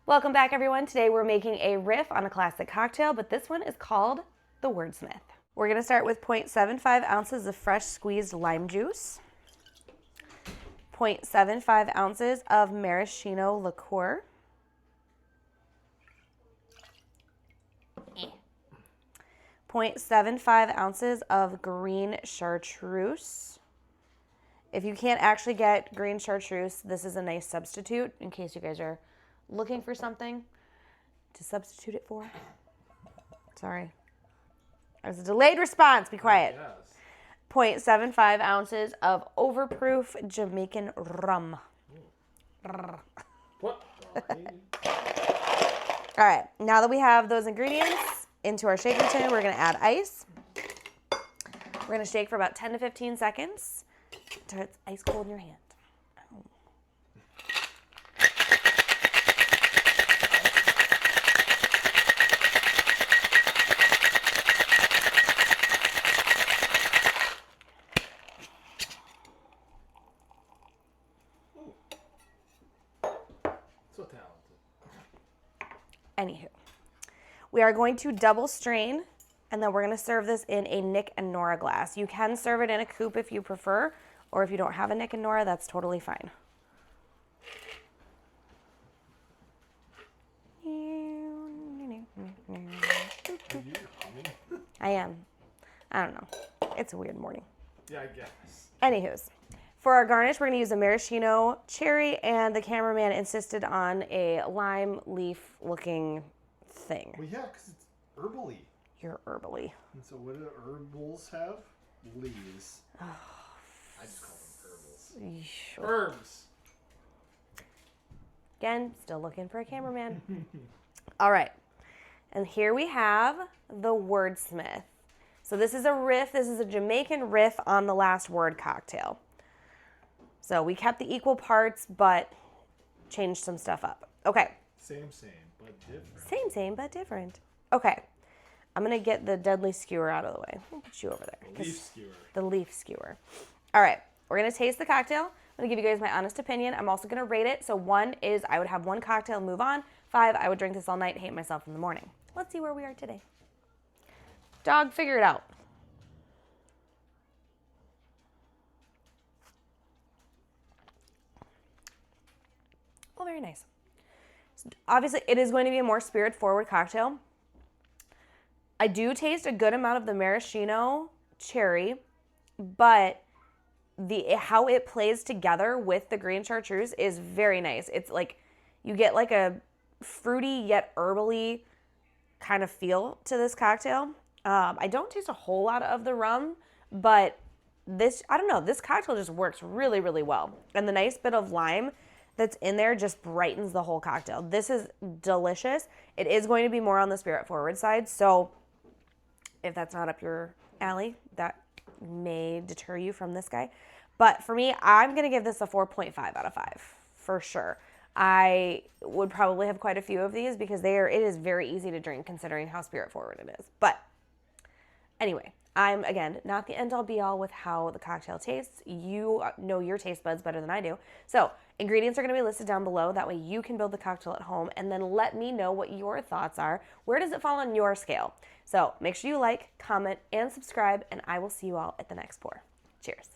Welcome back, everyone. Today we're making a riff on a classic cocktail, but this one is called the Wordsmith. We're going to start with 0.75 ounces of fresh squeezed lime juice, 0.75 ounces of Maraschino Liqueur, 0.75 ounces of Green Chartreuse. If you can't actually get Green Chartreuse, this is a nice substitute in case you guys are looking for something to substitute it for. Sorry. That was a delayed response. Be quiet. Yes. 0.75 ounces of Overproof Jamaican rum. What? All right. Now that we have those ingredients into our shaker tin, we're going to add ice. We're going to shake for about 10 to 15 seconds until it's ice cold in your hand. So talented. Anywho, we are going to double strain, and then we're going to serve this in a Nick and Nora glass. You can serve it in a coupe if you prefer, or if you don't have a Nick and Nora, that's totally fine. I am. I don't know. It's a weird morning. Yeah, I guess. Anywho's, for our garnish, we're going to use a Maraschino Cherry, and the cameraman insisted on a lime leaf looking thing. Well, yeah, because it's herbally. You're herbally. And so what do herbals have? Leaves. I just call them herbals. Sure. Herbs. Again, still looking for a cameraman. All right. And here we have the Wordsmith. So this is a riff. This is a Jamaican riff on the last word cocktail. So we kept the equal parts, but changed some stuff up. Okay. Same, but different. Same, but different. Okay. I'm going to get the deadly skewer out of the way. I'll put you over there. The leaf skewer. The leaf skewer. All right. We're going to taste the cocktail. I'm going to give you guys my honest opinion. I'm also going to rate it. So 1 is I would have 1 cocktail, move on. 5, I would drink this all night, hate myself in the morning. Let's see where we are today. Dog, figure it out. Oh, very nice. So obviously, it is going to be a more spirit-forward cocktail. I do taste a good amount of the Maraschino Cherry, but how it plays together with the Green Chartreuse is very nice. It's like you get like a fruity yet herbally kind of feel to this cocktail. I don't taste a whole lot of the rum, but I don't know, this cocktail just works really, really well. And the nice bit of lime that's in there just brightens the whole cocktail. This is delicious. It is going to be more on the spirit forward side, so if that's not up your alley, that may deter you from this guy. But for me, I'm going to give this a 4.5 out of 5 for sure. I would probably have quite a few of these because it is very easy to drink considering how spirit forward it is. But anyway, I'm, again, not the end-all be-all with how the cocktail tastes. You know your taste buds better than I do. So ingredients are going to be listed down below. That way you can build the cocktail at home, and then let me know what your thoughts are. Where does it fall on your scale? So make sure you like, comment, and subscribe, and I will see you all at the next pour. Cheers.